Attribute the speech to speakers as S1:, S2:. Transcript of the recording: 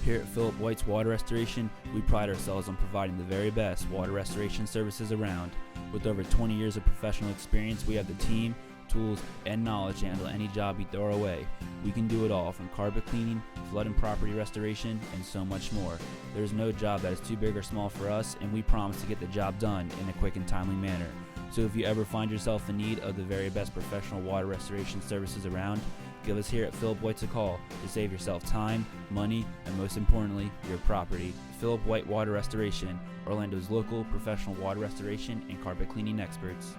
S1: Here at Philip White's Water Restoration, we pride ourselves on providing the very best water restoration services around. With over 20 years of professional experience, we have the team, tools, and knowledge to handle any job you throw our way. We can do it all, from carpet cleaning, flood and property restoration, and so much more. There is no job that is too big or small for us, and we promise to get the job done in a quick and timely manner. So if you ever find yourself in need of the very best professional water restoration services around, give us here at Philip White's a call to save yourself time, money, and most importantly, your property. Philip White Water Restoration, Orlando's local professional water restoration and carpet cleaning experts.